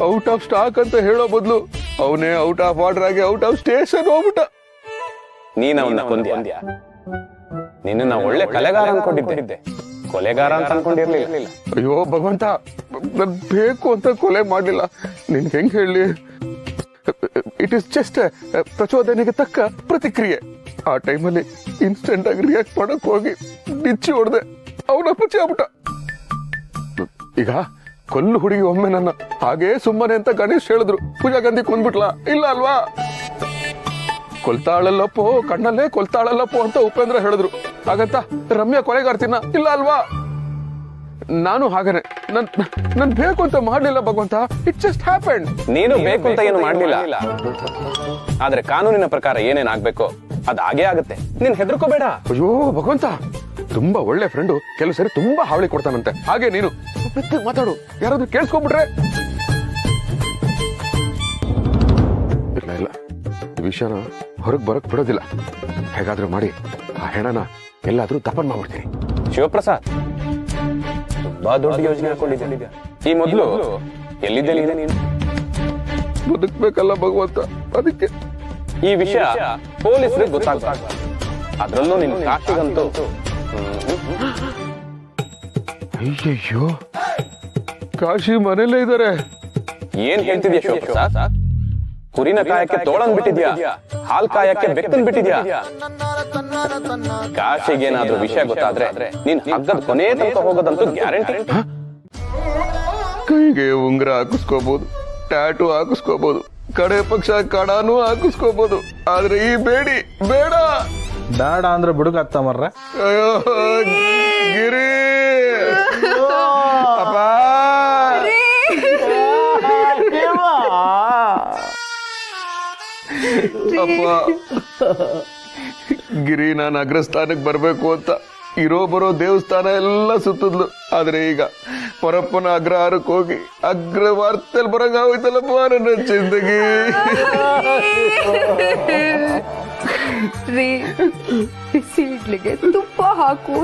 ಔಟ್ ಆಫ್ ಸ್ಟಾಕ್ ಅಂತ ಹೇಳೋ ಬದಲು ಅವನೇ ಔಟ್ ಆಫ್ ಆರ್ಡರ್ ಆಗಿ ಔಟ್ ಆಫ್ ಸ್ಟೇಷನ್ ಹೋಗ್ಬಿಟ್ಟ. ನೀನ್ ಅವನ್ನ ಕೊಂದ್ಯಾ? ನಿನ್ನ ಒಳ್ಳೆ ಕಲೆಗಾರ ಅನ್ಕೊಂಡಿದ್ದೆ, ಕೊಲೆಗಾರ ಅಂತ ಅನ್ಕೊಂಡಿರ್ಲಿಲ್ಲ. ಅಯ್ಯೋ ಭಗವಂತ, ನನ್ ಬೇಕು ಅಂತ ಕೊಲೆ ಮಾಡ್ಲಿಲ್ಲ. ನಿನ್ ಹೆಂಗ್ ಹೇಳಿ? ಇಟ್ ಇಸ್ ಜಸ್ಟ್ ಪ್ರಚೋದನೆಗೆ ತಕ್ಕ ಪ್ರತಿಕ್ರಿಯೆ. ಆ ಟೈಮಲ್ಲಿ ಇನ್ಸ್ಟೆಂಟ್ ಆಗಿ ರಿಯಾಕ್ಟ್ ಮಾಡಕ್ ಹೋಗಿ ಬಿಚ್ಚಿ ಹೊಡೆದೆ, ಅವನ ಪಚ್ಚಿ ಆಗ್ಬಿಟ್ಟ. ಈಗ ಕೊಲ್ಲು ಹುಡುಗಿ ಒಮ್ಮೆ ನನ್ನ ಹಾಗೇ ಸುಮ್ಮನೆ ಅಂತ ಗಣೇಶ್ ಹೇಳಿದ್ರು, ಪೂಜಾ ಗಾಂಧಿ ಕೊಂದ್ಬಿಟ್ಲಾ? ಇಲ್ಲ ಅಲ್ವಾ? ಕೊಲ್ತಾಳಲ್ಲಪ್ಪೋ, ಕಣ್ಣಲ್ಲೇ ಕೊಲ್ತಾಳಲ್ಲಪ್ಪೋ ಅಂತ ಉಪೇಂದ್ರ ಹೇಳಿದ್ರು, ಹಾಗಂತ ರಮ್ಯಾ ಕೊಲೆಗಾರ್ತಿನ? ಇಲ್ಲ ಅಲ್ವಾ? ನಾನು ಹಾಗೇನೆ ನನ್ ಬೇಕು ಅಂತ ಮಾಡ್ಲಿಲ್ಲ ಭಗವಂತ. It just happened. ನೀನು ಬೇಕು ಅಂತ ಏನು ಮಾಡ್ಲಿಲ್ಲ, ಆದ್ರೆ ಕಾನೂನಿನ ಪ್ರಕಾರ ಏನೇನ್ ಆಗ್ಬೇಕೋ ಅದ್ ಹಾಗೇ ಆಗುತ್ತೆ. ನೀನ್ ಹೆದರ್ಕೋಬೇಡ. ಅಯ್ಯೋ ಭಗವಂತ, ತುಂಬಾ ಒಳ್ಳೆ ಫ್ರೆಂಡು, ಕೆಲವು ಸರಿ ತುಂಬಾ ಹಾವಳಿ ಕೊಡ್ತಾನಂತೆ. ಹಾಗೆ ನೀನು ಮಾತಾಡು, ಯಾರಾದ್ರೂ ಕೇಳಿಸ್ಕೊಂಡ್ಬಿಟ್ರೆ. ಇಲ್ಲ ಈ ವಿಷಯನ ಹೊರಗೆ ಬರಕ್ ಬಿಡೋದಿಲ್ಲ. ಹೇಗಾದ್ರೂ ಮಾಡಿ ಆ ಹೆಣನ ಎಲ್ಲಾದ್ರೂ ದಫನ್ ಮಾಡ್ಬಿಡ್ತೀನಿ. ಶಿವಪ್ರಸಾದ್, ತುಂಬಾ ದೊಡ್ಡ ಯೋಜನೆ ಹಾಕೊಂಡಿದ್ದೆ. ಈ ಮೊದಲು ಎಲ್ಲಿದ್ದೆ ನೀನು? ಬದುಕ್ಬೇಕಲ್ಲ ಭಗವಂತ, ಅದಕ್ಕೆ ಈ ವಿಷಯ ಪೊಲೀಸರಿಗೆ ಗೊತ್ತಾಗ್ಬಾರ್ದು. ಅದ್ರಲ್ಲೂ ನಿನ್ನ ಕಾಶಿಗಂತೂ. ಅಯ್ಯಯ್ಯೋ, ಕಾಶಿ ಮನೇಲೇ ಇದ್ದಾರೆ. ಏನ್ ಹೇಳ್ತಿದ್ಯಾ ಶಿವಪ್ರಸಾದ್? ಕುರಿನ ಕಾಯಕ್ಕೆ ತೋಳನ್ ಬಿಟ್ಟಿದ್ಯಾ, ಹಾಲ್ ಕಾಯಕ್ಕೆ ಬೆಕ್ಕನ್ ಬಿಟ್ಟಿದ್ಯಾ? ಕಾಶಿಗೇನಾದ್ರೂ ವಿಷಯ ಗೊತ್ತಾದ್ರೆ ನೀನ್ ಹಗ್ಗದ ಕೊನೆ ತನಕ ಹೋಗೋದಂತೂ ಗ್ಯಾರಂಟಿ. ಕೈಗೆ ಉಂಗ್ರ ಹಾಕಿಸ್ಕೋಬಹುದು, ಟ್ಯಾಟು ಹಾಕಿಸ್ಕೋಬಹುದು, ಕಡೆ ಪಕ್ಷ ಕಡಾನು ಹಾಕಿಸ್ಕೋಬಹುದು, ಆದ್ರೆ ಈ ಬೇಡಿ ಬೇಡ. ಬೇಡ ಅಂದ್ರೆ ಬುಡುಗತ್ತ ಮರ್ರ. ಅಯ್ಯೋ ಗಿರಿ, ಅಪ್ಪ ಅಪ್ಪ, ಗಿರಿ ನಾನು ಅಗ್ರಸ್ಥಾನಕ್ಕೆ ಬರ್ಬೇಕು ಅಂತ ಇರೋ ಬರೋ ದೇವಸ್ಥಾನ ಎಲ್ಲ ಸುತ್ತಿದ್ಲು. ಆದ್ರೆ ಈಗ ಪರಪ್ಪನ ಅಗ್ರಹಾರಕ್ಕೆ ಹೋಗಿ ಅಗ್ರವಾರ್ತಲ್ಲಿ ಬರಂಗಾಗೋಯ್ತಲ್ಲಪ್ಪ ನನ್ನ ಜಿಂದಗಿ. ರೀ, ಬಿಸಿ ಇಡ್ಲಿಗೆ ತುಪ್ಪ ಹಾಕು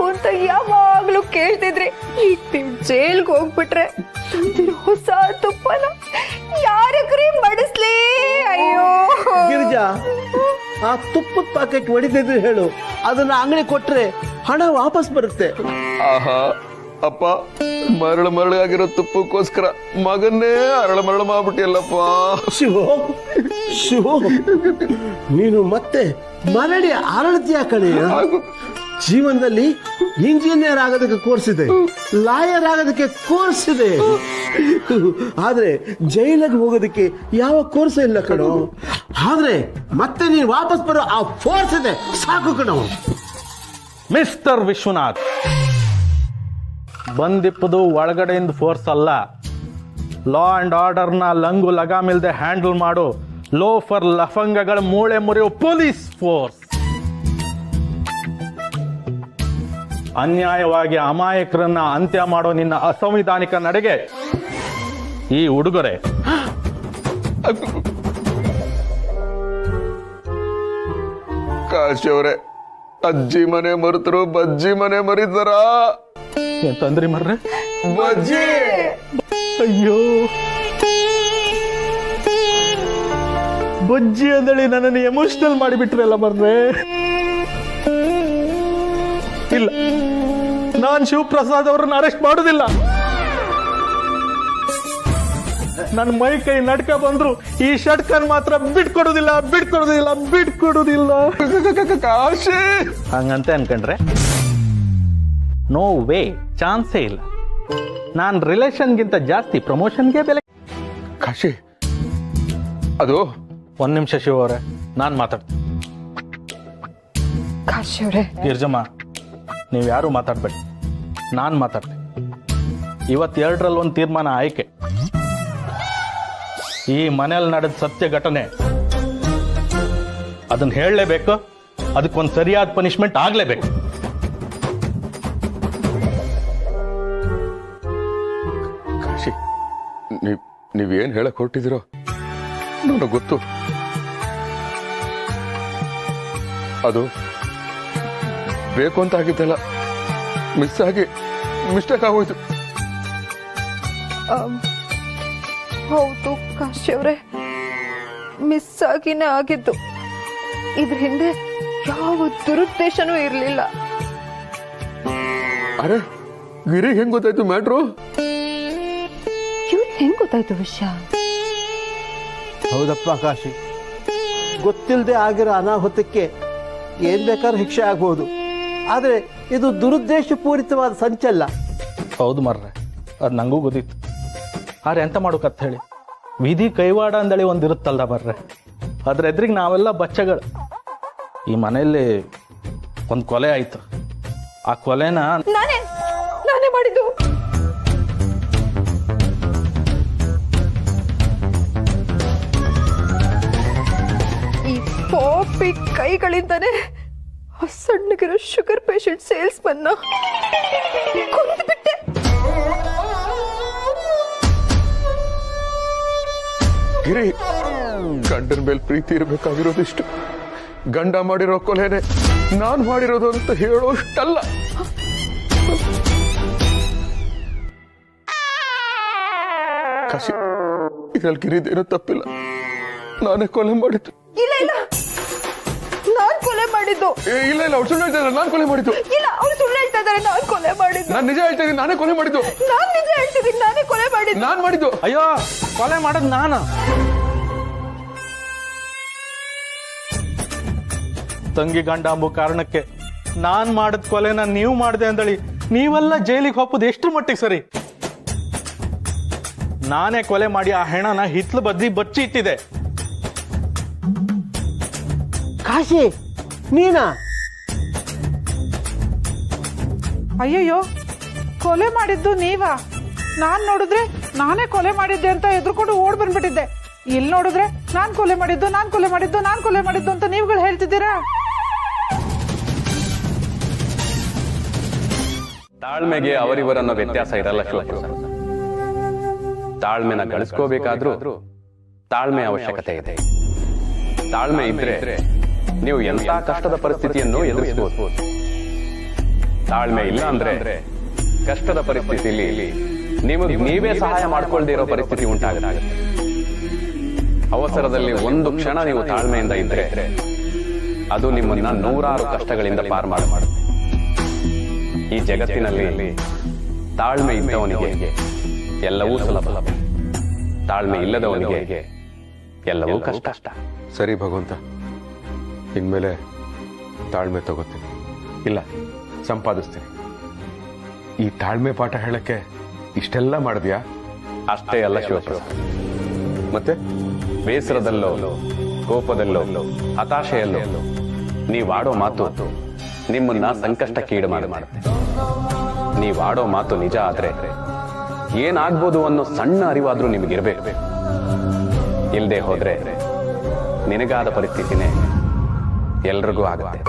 ಅಂತ ಯಾವಾಗ್ಲೂ ಕೇಳ್ತಿದ್ರಿ. ಈಗ ನೀವ್ ಜೈಲ್ಗೆ ಹೋಗ್ಬಿಟ್ರೆ ಹೊಸ ತುಪ್ಪನ ಯಾರಕ್ರೀ ಬಡಿಸ್ಲಿ? ಅಯ್ಯೋ ಗಿರಿಜಾ, ಆ ತುಪ್ಪದ ಪ್ಯಾಕೆಟ್ ಹೊಡಿತಿದ್ರು ಹೇಳು, ಅದನ್ನ ಅಂಗಡಿ ಕೊಟ್ರೆ ಹಣ ವಾಪಸ್ ಬರುತ್ತೆ. ಆಹಾ ಅಪ್ಪ, ಮರಳು ತುಪ್ಪಕ್ಕೋಸ್ಕರ ಮಗನ್ನೇ ಅರಳು ಮಾಡ್ಬಿಟ್ಟಿಯಲ್ಲಪ್ಪ. ಶಿವ, ನೀನು ಮತ್ತೆ ಮರಳಿ ಅರಳತಿಯ ಕಣೆಯ. ಜೀವನದಲ್ಲಿ ಇಂಜಿನಿಯರ್ ಆಗೋದಕ್ಕೆ ಕೋರ್ಸ್ ಇದೆ, ಲಾಯರ್ ಆಗೋದಕ್ಕೆ ಕೋರ್ಸ್ ಇದೆ, ಆದ್ರೆ ಜೈಲಿಗೆ ಹೋಗೋದಕ್ಕೆ ಯಾವ ಕೋರ್ಸ್ ಇಲ್ಲ ಕಣೋ. ಆದ್ರೆ ಮತ್ತೆ ನೀನು ವಾಪಸ್ ಬರೋ ಆ ಫೋರ್ಸ್ ಇದೆ, ಸಾಕು ಕಣೋ. ಮಿಸ್ಟರ್ ವಿಶ್ವನಾಥ್, ಬಂದಿಪ್ಪದು ಒಳಗಡೆಯಿಂದ ಫೋರ್ಸ್ ಅಲ್ಲ, ಲಾ ಅಂಡ್ ಆರ್ಡರ್ನ ಲಂಗು ಲಗಾಮಿಲ್ದೆ ಹ್ಯಾಂಡಲ್ ಮಾಡೋ ಲೋಫರ್ ಲಫಂಗಗಳ ಮೂಳೆ ಮುರಿಯೋ ಪೊಲೀಸ್ ಫೋರ್ಸ್. ಅನ್ಯಾಯವಾಗಿ ಅಮಾಯಕರನ್ನ ಅಂತ್ಯ ಮಾಡೋ ನಿನ್ನ ಅಸಂವಿಧಾನಿಕ ನಡೆಗೆ ಈ ಉಡುಗೊರೆ. ಕಾಶಿ ಅವರೇ, ಅಜ್ಜಿ ಮನೆ ಮರೆತರು ಬಜ್ಜಿ ಮನೆ ಮರಿತಾರ. ಎಂತಂದ್ರಿ ಮರ್ರೆ? ಬಜ್ಜಿ. ಅಯ್ಯೋ, ಬಜ್ಜಿ ಅಂದೇಳಿ ನನ್ನನ್ನು ಎಮೋಷನಲ್ ಮಾಡಿಬಿಟ್ರಲ್ಲ ಮರ್ರೆ. ಇಲ್ಲ, ನಾನ್ ಶಿವಪ್ರಸಾದ್ ಅವ್ರನ್ನ ಅರೆಸ್ಟ್ ಮಾಡುದಿಲ್ಲ. ನನ್ನ ಮೈ ಕೈ ನಡ್ಕ ಬಂದ್ರು ಈ ಷಟ್ಕನ್ ಮಾತ್ರ ಬಿಟ್ಕೊಡುದಿಲ್ಲ. ಕಾಶಿ ಹಂಗಂತೆ ಅನ್ಕೊಂಡ್ರೆ ನೋ ವೇ, ಚಾನ್ಸೇ ಇಲ್ಲ. ನಾನ್ ರಿಲೇಷನ್ಗಿಂತ ಜಾಸ್ತಿ ಪ್ರಮೋಷನ್ಗೆ ಬೆಲೆ. ಕಾಶಿ, ಅದು ಒಂದ್ ನಿಮಿಷ ಶಿವ ಅವರೇ, ನಾನ್ ಮಾತಾಡ್ತೀನಿ. ಕಾಶಿ ಅವ್ರೆ, ಗಿರ್ಜಮ್ಮ, ನೀವು ಯಾರು ಮಾತಾಡ್ಬೇಡಿ, ನಾನ್ ಮಾತಾಡ್ತೀನಿ. ಇವತ್ತೆರಡರಲ್ಲಿ ಒಂದು ತೀರ್ಮಾನ ಆಯ್ಕೆ. ಈ ಮನೇಲಿ ನಡೆದ ಸತ್ಯ ಘಟನೆ, ಅದನ್ನ ಹೇಳಲೇಬೇಕು, ಅದಕ್ಕೊಂದು ಸರಿಯಾದ ಪನಿಷ್ಮೆಂಟ್ ಆಗ್ಲೇಬೇಕು. ಕಾಶಿ, ನೀವೇನ್ ಹೇಳಕ್ ಹೊರಟಿದಿರೋ ನನಗೆ ಗೊತ್ತು. ಅದು ಬೇಕು ಅಂತ ಆಗಿದ್ದಲ್ಲ, ಮಿಸ್ ಆಗಿ ಮಿಸ್ಟೇಕ್ ಆಗೋಯ್ತು. ಹೌದು ಕಾಶಿ ಅವ್ರೆ, ಮಿಸ್ ಆಗಿನೇ ಆಗಿದ್ದು. ಇದ್ರ ಹಿಂದೆ ಯಾವ ದುರುದ್ದೇಶನೂ ಇರ್ಲಿಲ್ಲ. ಅರೆ, ಗಿರಿಗೆ ಹೆಂಗ್ ಗೊತ್ತಾಯ್ತು ಮ್ಯಾಟ್ರು? ಇವ್ರು ಹೆಂಗ್ ಗೊತ್ತಾಯ್ತು ವಿಷಯ? ಹೌದಪ್ಪ ಕಾಶಿ, ಗೊತ್ತಿಲ್ಲದೆ ಆಗಿರೋ ಅನಾಹುತಕ್ಕೆ ಏನ್ ಬೇಕಾದ್ರೂ ಶಿಕ್ಷೆ ಆಗ್ಬೋದು, ಆದ್ರೆ ಇದು ದುರುದ್ದೇಶಪೂರಿತವಾದ ಸಂಚಲ್ಲ. ಹೌದು ಮರ್ರೆ, ಅದು ನಂಗೂ ಗೊತ್ತಿತ್ತು. ಆದ್ರೆ ಎಂತ ಮಾಡೋಕಂತ ಹೇಳಿ, ವಿಧಿ ಕೈವಾಡ ಅಂದೇಳಿ ಒಂದಿರುತ್ತಲ್ಲ ಮರ್ರೆ, ಅದ್ರ ಎದುರಿಗೆ ನಾವೆಲ್ಲ ಬಚ್ಚಗಳು. ಈ ಮನೆಯಲ್ಲಿ ಒಂದು ಕೊಲೆ ಆಯ್ತು. ಆ ಕೊಲೆನ ನಾನೇ ಮಾಡಿದ್ದು. ಈ ಪಾಪಿ ಕೈಗಳಿಂದಾನೆ ಆ ಸಣ್ಣಗಿರೋ ಶುಗರ್ ಪೇಷಂಟ್ ಸೇಲ್ಸ್ ಮನ್ನ ಕೊಂದ್ಬಿಟ್ಟೆ. ಗಿರಿ, ಗಂಡನ ಮೇಲೆ ಪ್ರೀತಿ ಇರಬೇಕಾಗಿರೋದಿಷ್ಟು, ಗಂಡ ಮಾಡಿರೋ ಕೊಲೆನೆ ನಾನ್ ಮಾಡಿರೋದು ಅಂತ ಹೇಳೋಷ್ಟಲ್ಲ. ಕಾಶಿ, ಇದ್ರಲ್ಲಿ ಗಿರಿದೇನೋ ತಪ್ಪಿಲ್ಲ, ನಾನೇ ಕೊಲೆ ಮಾಡಿದ್ದು. ಇಲ್ಲ ಇಲ್ಲ, ನಾನ್ ಕೊಲೆ ಮಾಡಿದ್ದು. ಇಲ್ಲ ಇಲ್ಲ, ಅವ್ರು ಸುಳ್ಳು ಹೇಳ್ತಾ ಇದ್ದಾರೆ, ನಾನ್ ಕೊಲೆ ಮಾಡಿದ್ದು. ಇಲ್ಲ, ಅವ್ರು ಸುಳ್ಳು ಹೇಳ್ತಾ ಇದ್ದಾರೆ, ನಾನ್ ಕೊಲೆ ಮಾಡಿದ್ದು. ನಾನ್ ನಿಜ ಹೇಳ್ತಾ ಇದ್ದೀನಿ, ನಾನೇ ಕೊಲೆ ಮಾಡಿದ್ದು. ನಾನ್ ನಿಜ ಹೇಳ್ತಿದ್ದೀನಿ, ನಾನೇ ಕೊಲೆ ಮಾಡಿದ್ದು. ನಾನ್ ಮಾಡಿದ್ದು. ಅಯ್ಯೋ, ಕೊಲೆ ಮಾಡೋದು ನಾನು. ತಂಗಿ ಗಂಡ ಅಂಬೋ ಕಾರಣಕ್ಕೆ ನಾನ್ ಮಾಡಿದ ಕೊಲೆನ ನೀವು ಮಾಡಿದೆ ಅಂದಳಿ ನೀವೆಲ್ಲ ಜೈಲಿಗೆ ಹೋಗೋದು ಎಷ್ಟು ಮಟ್ಟಿಗೆ ಸರಿ? ನಾನೇ ಕೊಲೆ ಮಾಡಿ ಆ ಹೆಣನ ಹಿತ್ಲು ಬದ್ದಿ ಬಚ್ಚಿ ಇಟ್ಟಿದೆ. ಕಾಶಿ, ನೀನಾ? ಅಯ್ಯಯ್ಯೋ, ಕೊಲೆ ಮಾಡಿದ್ದು ನೀವಾ? ನಾನ್ ನೋಡಿದ್ರೆ ನಾನೇ ಕೊಲೆ ಮಾಡಿದ್ದೆ ಅಂತ ಎದ್ರುಕೊಂಡು ಓಡ್ ಬಂದ್ಬಿಟ್ಟಿದ್ದೆ. ಇಲ್ಲಿ ನೋಡಿದ್ರೆ ನಾನ್ ಕೊಲೆ ಮಾಡಿದ್ದು ಅಂತ ನೀವುಗಳು ಹೇಳ್ತಿದ್ದೀರಾ? ತಾಳ್ಮೆಗೆ ಅವರಿವರನ್ನೋ ವ್ಯತ್ಯಾಸ ಇರಲ್ಲ ಶಿವಪ್ರಸಾದ್. ತಾಳ್ಮೆನ ಗಳಿಸ್ಕೋಬೇಕಾದ್ರೂ ತಾಳ್ಮೆ ಅವಶ್ಯಕತೆ ಇದೆ. ತಾಳ್ಮೆ ಇದ್ರೆ ನೀವು ಎಂತ ಕಷ್ಟದ ಪರಿಸ್ಥಿತಿಯನ್ನು ಎದುರಿಸಬಹುದು. ತಾಳ್ಮೆ ಇಲ್ಲ ಅಂದ್ರೆ ಕಷ್ಟದ ಪರಿಸ್ಥಿತಿಯಲ್ಲಿ ನೀವೇ ಸಹಾಯ ಮಾಡ್ಕೊಳ್ದೇ ಇರೋ ಪರಿಸ್ಥಿತಿ ಉಂಟಾಗುತ್ತೆ. ಅವಸರದಲ್ಲಿ ಒಂದು ಕ್ಷಣ ನೀವು ತಾಳ್ಮೆಯಿಂದ ಇದ್ರೆ ಅದು ನಿಮ್ಮನ್ನ ನೂರಾರು ಕಷ್ಟಗಳಿಂದ ಪಾರು ಮಾಡುತ್ತೆ. ಈ ಜಗತ್ತಿನಲ್ಲಿ ತಾಳ್ಮೆ ಇದ್ದವನಿಗೆ ಎಲ್ಲವೂ ಸುಲಭ, ತಾಳ್ಮೆ ಇಲ್ಲದವನಿಗೆ ಎಲ್ಲವೂ ಕಷ್ಟ. ಸರಿ ಭಗವಂತ, ಇನ್ಮೇಲೆ ತಾಳ್ಮೆ ತಗೋತೀನಿ, ಇಲ್ಲ ಸಂಪಾದಿಸ್ತೀನಿ. ಈ ತಾಳ್ಮೆ ಪಾಠ ಹೇಳಕ್ಕೆ ಇಷ್ಟೆಲ್ಲ ಮಾಡಿದ್ಯಾ? ಅಷ್ಟೇ ಅಲ್ಲ ಶಿವಪ್ರಸಾದ್, ಮತ್ತೆ ಬೇಸರದಲ್ಲೋ ಕೋಪದಲ್ಲೋ ಹತಾಶೆಯಲ್ಲೋ ನೀವಾಡೋ ಮಾತು ನಿಮ್ಮನ್ನ ಸಂಕಷ್ಟಕ್ಕೀಡು ಮಾಡುತ್ತೆ. ನೀವಾಡೋ ಮಾತು ನಿಜ ಆದ್ರೆ ಏನಾಗ್ಬೋದು ಅನ್ನೋ ಸಣ್ಣ ಅರಿವಾದ್ರೂ ನಿಮಗಿರ್ಬೇಕು. ಇಲ್ಲದೆ ಹೋದ್ರೆ ನಿನಗಾದ ಪರಿಸ್ಥಿತಿನೇ ಎಲ್ರಿಗೂ ಆಗುತ್ತೆ.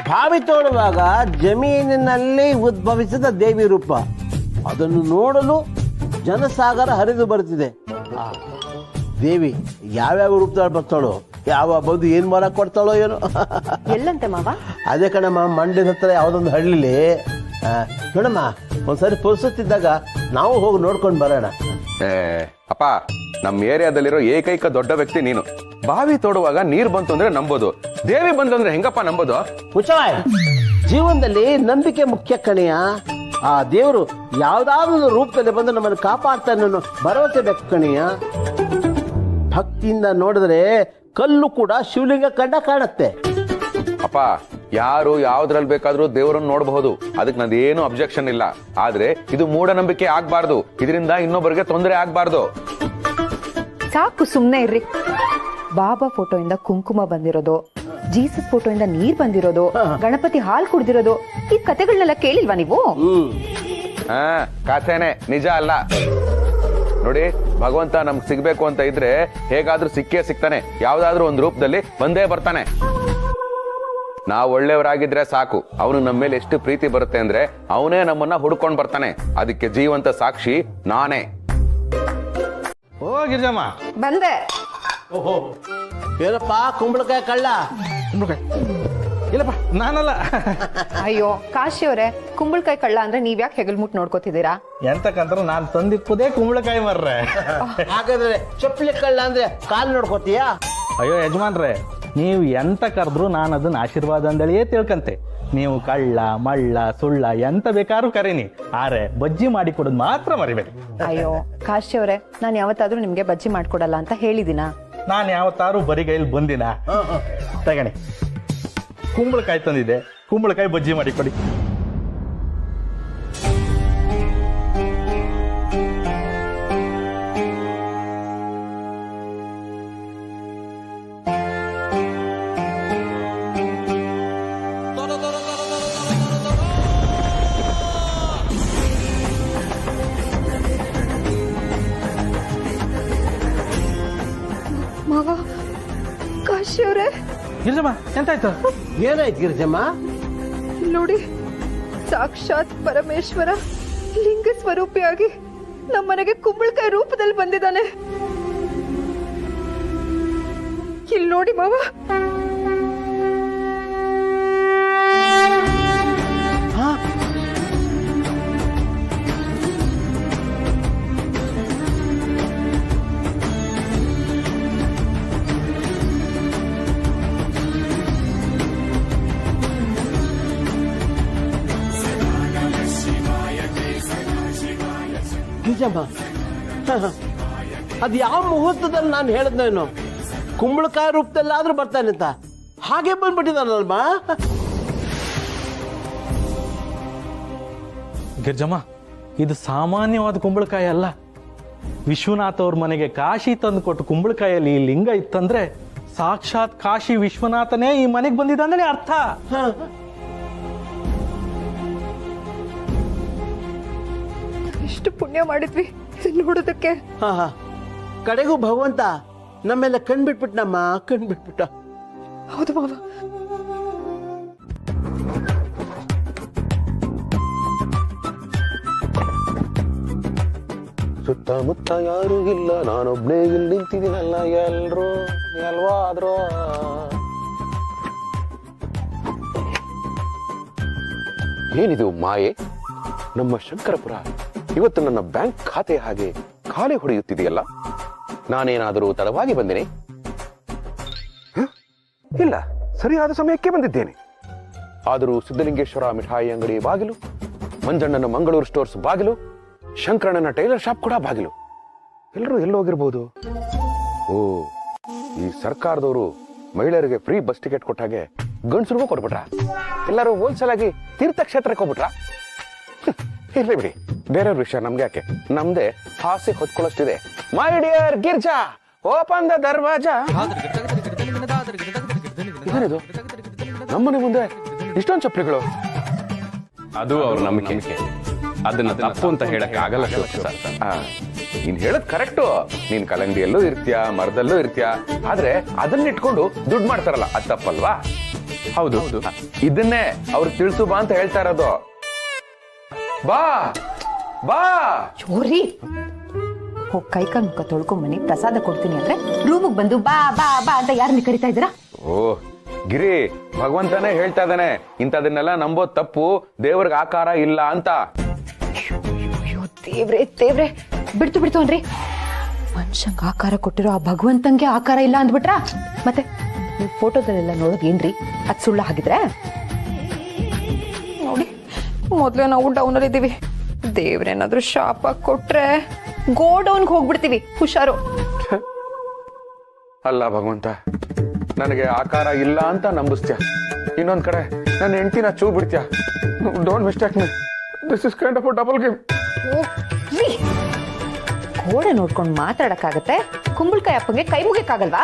ಬಾವಿ ತೋಡುವಾಗ ಜಮೀನಿನಲ್ಲಿ ಉದ್ಭವಿಸಿದ ದೇವಿ ರೂಪ, ಅದನ್ನು ನೋಡಲು ಜನಸಾಗರ ಹರಿದು ಬರುತ್ತಿದೆ. ಆ ದೇವಿ ಯಾವ್ಯಾವ ರೂಪದಲ್ಲಿ ಬರ್ತಾಳೋ, ಯಾವ ಬಂದು ಏನ್ ಮಾಡಕ್ ಕೊಡ್ತಾಳೋ ಏನೋ. ಎಲ್ಲಂತೆ ಮಾವ? ಅದೇ ಕಣಮ್ಮ, ಮಂಡ್ಯದ ಹತ್ರ ಯಾವ್ದೊಂದು ಹಳ್ಳಿಲಿ. ನೋಡಮ್ಮ, ಒಂದ್ಸರಿ ಪುರ್ಸೊತ್ತಿದ್ದಾಗ ನಾವು ಹೋಗಿ ನೋಡ್ಕೊಂಡು ಬರೋಣ. ಅಪ್ಪ, ನಮ್ಮ ಏರಿಯಾದಲ್ಲಿರೋ ಏಕೈಕ ದೊಡ್ಡ ವ್ಯಕ್ತಿ ನೀನು. ಬಾವಿ ತೋಡುವಾಗ ನೀರ್ ಬಂತು ಅಂದ್ರೆ ನಂಬೋದು, ದೇವಿ ಬಂತು ಅಂದ್ರೆ ಹೆಂಗಪ್ಪ ನಂಬೋದು? ಹುಚ್ಚವಾಯ್, ಜೀವನದಲ್ಲಿ ನಂಬಿಕೆ ಮುಖ್ಯ ಕಣೆಯ. ಆ ದೇವರು ಯಾವ್ದಾದ್ರು ರೂಪದಲ್ಲಿ ಬಂದು ನಮ್ಮನ್ನು ಕಾಪಾಡ್ತಾನೆ ಅನ್ನೋ ಭರವಸೆ ಬೇಕು ಕಣೆಯ. ಭಕ್ತಿಯಿಂದ ನೋಡಿದ್ರೆ ಕಲ್ಲು ಕೂಡ ಶಿವಲಿಂಗ ಕಂಡ ಕಾಣುತ್ತೆ. ಅಪ್ಪ, ಯಾರು ಯಾವ್ದ್ರಲ್ಲಿ ಬೇಕಾದ್ರೂ ದೇವರನ್ನು ನೋಡಬಹುದು, ಅದಕ್ಕೆ ನಂದೇನು ಅಬ್ಜೆಕ್ಷನ್ ಇಲ್ಲ. ಆದ್ರೆ ಇದು ಮೂಢನಂಬಿಕೆ ಆಗ್ಬಾರ್ದು, ಇದರಿಂದ ಇನ್ನೊಬ್ಬರಿಗೆ ತೊಂದರೆ ಆಗ್ಬಾರ್ದು. ಸಾಕು, ಸುಮ್ನೆ ಇರ್ರಿ. ಬಾಬಾ ಫೋಟೋಯಿಂದ ಕುಂಕುಮ ಬಂದಿರೋದು, ಜೀಸಸ್ ಫೋಟೋಯಿಂದ ನೀರ್ ಬಂದಿರೋದು, ಗಣಪತಿ ಹಾಲ್ ಕುಡ್ದಿರೋದು, ಈ ಕತೆಗಳನ್ನೆಲ್ಲ ಕೇಳಿಲ್ವಾ ನೀವು? ಕಥೆನೆ, ನಿಜ ಅಲ್ಲ. ನೋಡಿ, ಭಗವಂತ ನಮ್ಗೆ ಸಿಗ್ಬೇಕು ಅಂತ ಇದ್ರೆ ಹೇಗಾದ್ರೂ ಸಿಕ್ಕೇ ಸಿಗ್ತಾನೆ, ಯಾವ್ದಾದ್ರೂ ಒಂದು ರೂಪದಲ್ಲಿ ಬಂದೇ ಬರ್ತಾನೆ. ನಾವು ಒಳ್ಳೆಯವರಾಗಿದ್ರೆ ಸಾಕು, ಅವನು ನಮ್ಮ ಮೇಲೆ ಎಷ್ಟು ಪ್ರೀತಿ ಬರುತ್ತೆ ಅಂದ್ರೆ ಅವನೇ ನಮ್ಮನ್ನ ಹುಡ್ಕೊಂಡ್ ಬರ್ತಾನೆ. ಅದಕ್ಕೆ ಜೀವಂತ ಸಾಕ್ಷಿ ನಾನೇ. ಓ ಗಿರಿಜಮ್ಮ, ಬಂದೆ. ಓಹೋ, ಏನಪ್ಪ ಕುಂಬಳಕಾಯಿ ಕಳ್ಳ? ಇಲ್ಲಪ್ಪ, ನಾನಲ್ಲ. ಅಯ್ಯೋ ಕಾಶಿ ಅವರೇ, ಕುಂಬಳಕಾಯಿ ಕಳ್ಳ ಅಂದ್ರೆ ನೀವ್ಯಾಕೆ ಹೆಗಲ್ಮುಟ್ ನೋಡ್ಕೋತಿದ್ದೀರಾ? ಎಂತಕ್ಕಂದ್ರೆ ನಾನು ತಂದಿಪ್ಪುದೇ ಕುಂಬಳಕಾಯಿ ಮರ್ರೆ. ಹಾಗಾದ್ರೆ ಚಪ್ಪಲಿ ಕಳ್ಳ ಅಂದ್ರೆ ಕಾಲ್ ನೋಡ್ಕೋತೀಯಾ? ಅಯ್ಯೋ ಯಜಮಾನ್ರೆ, ನೀವು ಎಂತ ಕರೆದ್ರು ನಾನು ಅದನ್ನ ಆಶೀರ್ವಾದ ಅಂದಳಿಯೇ ತಿಳ್ಕಂತೆ. ನೀವು ಕಳ್ಳ ಮಳ್ಳ ಸುಳ್ಳ ಎಂತ ಬೇಕಾದ್ರೂ ಕರೀನಿ, ಆರೆ ಬಜ್ಜಿ ಮಾಡಿ ಕೊಡೋದು ಮಾತ್ರ ಮರಿಬೇಡಿ. ಅಯ್ಯೋ ಕಾಶಿ ಅವರೇ, ನಾನು ಯಾವತ್ತಾದ್ರೂ ನಿಮ್ಗೆ ಬಜ್ಜಿ ಮಾಡ್ಕೊಡಲ್ಲ ಅಂತ ಹೇಳಿದಿನ? ನಾನು ಯಾವತ್ತಾರು ಬರಿಗೈಲಿ ಬಂದಿನ? ತಗಣಿ, ಕುಂಬಳಕಾಯಿ ತಂದಿದೆ, ಕುಂಬಳಕಾಯಿ ಬಜ್ಜಿ ಮಾಡಿ ಕೊಡಿ. ಗಿರಿಜಮ್ಮ ಎಂತಾಯ್ತು? ಏನಾಯ್ತು ಗಿರಿಜಮ್ಮ? ನೋಡಿ, ಸಾಕ್ಷಾತ್ ಪರಮೇಶ್ವರ ಲಿಂಗ ಸ್ವರೂಪಿಯಾಗಿ ನಮ್ಮನೆಗೆ ಕುಂಬಳಕಾಯಿ ರೂಪದಲ್ಲಿ ಬಂದಿದ್ದಾನೆ. ಇಲ್ಲಿ ನೋಡಿ ಮಾವ. ಗಿರಿಜಮ್ಮ, ಅದು ಯಾವ ಮುಹೂರ್ತದಲ್ಲಿ ನಾನು ಹೇಳಿದ್ನೇನು ಕುಂಬಳಕಾಯಿ ರೂಪದಲ್ಲಾದ್ರೂ ಬರ್ತಾನೆ ಅಂತ, ಹಾಗೆ ಬಂದ್ಬಿಟ್ಟಿದಾನಲ್ಮ. ಗಿರ್ಜಮ್ಮ, ಇದು ಸಾಮಾನ್ಯವಾದ ಕುಂಬಳಕಾಯಿ ಅಲ್ಲ. ವಿಶ್ವನಾಥ್ ಅವ್ರ ಮನೆಗೆ ಕಾಶಿ ತಂದು ಕೊಟ್ಟು ಕುಂಬಳಕಾಯಲ್ಲಿ ಈ ಲಿಂಗ ಇತ್ತಂದ್ರೆ ಸಾಕ್ಷಾತ್ ಕಾಶಿ ವಿಶ್ವನಾಥನೇ ಈ ಮನೆಗೆ ಬಂದಿದ್ದಾನೆ ಅರ್ಥ. ಎಷ್ಟು ಪುಣ್ಯ ಮಾಡಿದ್ವಿ ನೋಡೋದಕ್ಕೆ. ಕಡೆಗೂ ಭಗವಂತ ನಮ್ಮೆಲ್ಲ ಕಣ್ಬಿಟ್ಬಿಟ್ನಮ್ಮ, ಕಣ್ಬಿಟ್ಬಿಟ್ಟ. ಹೌದು ಮಾವ. ಸುತ್ತಮುತ್ತ ಯಾರು ಇಲ್ಲ, ನಾನೊಬ್ನೇ ಇಲ್ಲಿ ನಿಂತಿದ್ದೀನಲ್ಲ, ಎಲ್ರು ಎಲ್ವಾದ್ರೋ. ಏನಿದು ಮಾಯೆ? ನಮ್ಮ ಶಂಕರಪುರ ಇವತ್ತು ನನ್ನ ಬ್ಯಾಂಕ್ ಖಾತೆ ಹಾಗೆ ಖಾಲಿ ಹೊಡೆಯುತ್ತಿದೆಯಲ್ಲ. ನಾನೇನಾದರೂ ತಡವಾಗಿ ಬಂದೇನೆ? ಇಲ್ಲ, ಸರಿಯಾದ ಸಮಯಕ್ಕೆ ಬಂದಿದ್ದೇನೆ. ಆದರೂ ಸಿದ್ಧಲಿಂಗೇಶ್ವರ ಮಿಠಾಯಿ ಅಂಗಡಿ ಬಾಗಿಲು, ಮಂಜಣ್ಣನ ಮಂಗಳೂರು ಸ್ಟೋರ್ಸ್ ಬಾಗಿಲು, ಶಂಕರಣ್ಣನ ಟೈಲರ್ ಶಾಪ್ ಕೂಡ ಬಾಗಿಲು. ಎಲ್ಲರೂ ಎಲ್ಲೋಗಿರ್ಬೋದು? ಓ, ಈ ಸರ್ಕಾರದವರು ಮಹಿಳೆಯರಿಗೆ ಫ್ರೀ ಬಸ್ ಟಿಕೆಟ್ ಕೊಟ್ಟಾಗೆ ಗಂಡಸರಿಗೂ ಕೊಟ್ಬಿಟ್ರ? ಎಲ್ಲರೂ ಹೋಲ್ಸೇಲ್ ಆಗಿ ತೀರ್ಥಕ್ಷೇತ್ರಕ್ಕೆ ಹೋಗ್ಬಿಟ್ರ? ಇರ್ಲಿ ಬಿಡಿ, ಬೇರೆಯವ್ರ ವಿಷಯ ನಮ್ಗೆ ಯಾಕೆ, ನಮ್ದೇ ಹಾಸ್ಯ ಹೊತ್ಕೊಳ್ಳೋಷ್ಟಿದೆ. My dear Girja, open the ದರ್ವಾಜಾ. ಏನಿದು ನಮ್ಮನೆ ಮುಂದೆ ಇಷ್ಟೊಂದು ಚಪ್ಪಲಿಗಳು? ಅದು ಅವ್ರ ನಂಬಿಕೆ. ಅದನ್ನ ತಪ್ಪು ಅಂತ ಹೇಳಕ್ ಆಗಲ್ಲ ಸರ್. ನೀನ್ ಹೇಳದ್ ಕರೆಕ್ಟು. ನೀನ್ ಕಲಂಗಡಿಯಲ್ಲೂ ಇರ್ತೀಯ, ಮರದಲ್ಲೂ ಇರ್ತೀಯ, ಆದ್ರೆ ಅದನ್ನ ಇಟ್ಕೊಂಡು ದುಡ್ಡು ಮಾಡ್ತಾರಲ್ಲ, ಅದ್ ತಪ್ಪಲ್ವಾ? ಹೌದು. ಇದನ್ನೇ ಅವ್ರು ತಿಳಿಸು ಬಾ ಅಂತ ಹೇಳ್ತಾ ಇರೋದು. ಬಾ ಬಾ. ಚೋರಿ ಹೋಗ್ ಕೈಕಾಲ್ ಮುಖ ತೊಳ್ಕೊಂಬನಿ, ಪ್ರಸಾದ ಕೊಡ್ತೀನಿ ಅಂದ್ರೆ ರೂಮಿಗೆ ಬಂದು ಬಾ ಬಾ ಬಾ ಅಂತ ಯಾರನ್ನ ಕರಿತಾ ಇದ್ದೀರಾ? ಓ ಗಿರಿ, ಭಗವಂತನೇ ಹೇಳ್ತಾ ಇದ್ದಾನೆ ಇಂಥದನ್ನೆಲ್ಲ ನಂಬೋದ್ ತಪ್ಪು, ದೇವ್ರಿಗೆ ಆಕಾರ ಇಲ್ಲ ಅಂತ. ದೇವ್ರೆ ದೇವ್ರೆ, ಬಿಡ್ತು ಅನ್ರಿ. ಮನುಷ್ಯಂಗ್ ಆಕಾರ ಕೊಟ್ಟಿರೋ ಆ ಭಗವಂತಂಗೆ ಆಕಾರ ಇಲ್ಲ ಅಂದ್ಬಿಟ್ರ? ಮತ್ತೆ ನೀವು ಫೋಟೋದಲ್ಲೆಲ್ಲ ನೋಡೋದ್ ಏನ್ರಿ, ಅದ್ ಸುಳ್ಳ ಹಾಗಿದ್ರೆ? ನೋಡಿ, ಮೊದ್ಲೇ ನಾವು ಡೌನ್ ಅಲ್ಲಿ ಇದೀವಿ. ದೇವ್ರೇನಾದ್ರೂ ಶಾಪ ಕೊಟ್ರೆ ಗೋಡೌನ್ಗೆ ಹೋಗ್ಬಿಡ್ತೀವಿ, ಹುಷಾರು. ಅಲ್ಲ ಭಗವಂತ, ನನಗೆ ಆಕಾರ ಇಲ್ಲ ಅಂತ ನಂಬಿಸ್ತ್ಯಾ, ಇನ್ನೊಂದ್ ಕಡೆ ನನ್ನ ಹೆಂಡತಿನ ಚೂ ಬಿಡ್ತ್ಯಾ. Don't mistake me, this is kind of a double game. ಗೋಡೆ ನೋಡ್ಕೊಂಡು ಮಾತಾಡಕ್ಕಾಗತ್ತೆ, ಕುಂಬಳಕಾಯಿ ಅಪ್ಪಂಗೆ ಕೈ ಮುಗಿಯಕ್ಕಾಗಲ್ವಾ?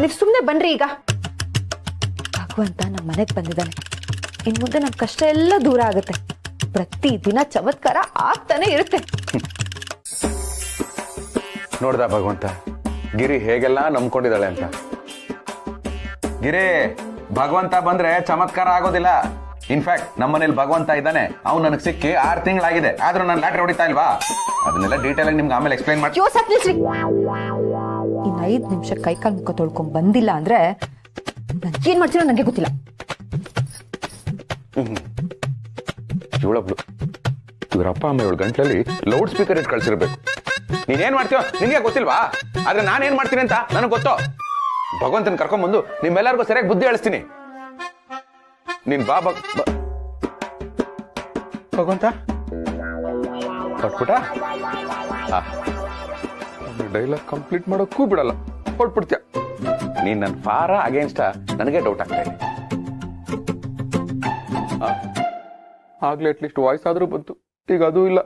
ನೀವ್ ಸುಮ್ನೆ ಬನ್ರಿ. ಈಗ ಭಗವಂತ ನಮ್ಮ ಮನೆಗ್ ಬಂದಿದ್ದಾನೆ, ಇನ್ ಮುಂದೆ ನಮ್ ಕಷ್ಟ ಎಲ್ಲ ದೂರ ಆಗುತ್ತೆ. ಪ್ರತಿ ದಿನ ಚಮತ್ಕಾರ ಆಗ್ತಾನೆ ಇರುತ್ತೆ. ನೋಡ್ದ ಭಗವಂತ, ಗಿರಿ ಹೇಗೆಲ್ಲ ನಂಬ್ಕೊಂಡಿದ್ದಾಳೆ ಅಂತ. ಗಿರಿ, ಭಗವಂತ ಬಂದ್ರೆ ಚಮತ್ಕಾರ ಆಗೋದಿಲ್ಲ. ಇನ್ಫ್ಯಾಕ್ಟ್ ನಮ್ಮನೇಲಿ ಭಗವಂತ ಇದ್ದಾನೆ, ಅವ್ನು ನನಗೆ ಸಿಕ್ಕಿ 6 ತಿಂಗಳಾಗಿದೆ, ಆದ್ರೂ ನಾನು ಲ್ಯಾಟ್ರಿ ಹೊಡಿತಾ ಇಲ್ವಾ? ಅದನ್ನೆಲ್ಲ ಡೀಟೇಲ್ ಆಗಿ ನಿಮ್ಗೆ ಆಮೇಲೆ ಎಕ್ಸ್ಪ್ಲೈನ್ ಮಾಡ್ತೀನಿ. ಇನ್ 5 ನಿಮಿಷ ಕೈಕಾಲ್ ಮುಖ ತೊಳ್ಕೊಂಡ್ ಬಂದಿಲ್ಲ ಅಂದ್ರೆ ಏನ್ ಮಾಡ್ತೀರೋ ನಂಗೆ ಗೊತ್ತಿಲ್ಲ. ಇವಳೊಬ್ಳು, ಇವ್ರ ಅಪ್ಪ ಅಮ್ಮ 7 ಗಂಟಲಲ್ಲಿ ಲೌಡ್ ಸ್ಪೀಕರ್ ಇಟ್ಟು ಕಳ್ಸಿರ್ಬೇಕು. ನೀನೇನ್ ಮಾಡ್ತೀಯೋ ನಿನ್ಗೆ ಗೊತ್ತಿಲ್ವಾ? ಆದ್ರೆ ನಾನೇನ್ ಮಾಡ್ತೀನಿ ಅಂತ ನನಗೆ ಗೊತ್ತೋ. ಭಗವಂತನ ಕರ್ಕೊಂಡ್ಬಂದು ನಿಮ್ಮೆಲ್ಲರಿಗೂ ಸರಿಯಾಗಿ ಬುದ್ಧಿ ಹೇಳಿಸ್ತೀನಿ. ನೀನ್ ಬಾ ಭಗವಂತ ಹೊಟ್ಬಿಟ. ಡೈಲಾಗ್ ಕಂಪ್ಲೀಟ್ ಮಾಡೋಕ್ಕೂ ಬಿಡಲ್ಲ, ಹೊಟ್ಬಿಡ್ತೀಯ. ನೀನ್ ನನ್ನ ಫಾರ ಅಗೇನ್ಸ್ಟ್ ನನಗೆ ಡೌಟ್ ಆಗ್ತಾ ಇದೆ. ಆಗ್ಲೇ ಅಟ್ಲೀಸ್ಟ್ ವಾಯ್ಸ್ ಆದ್ರೂ ಬಂತು, ಈಗ ಅದೂ ಇಲ್ಲ.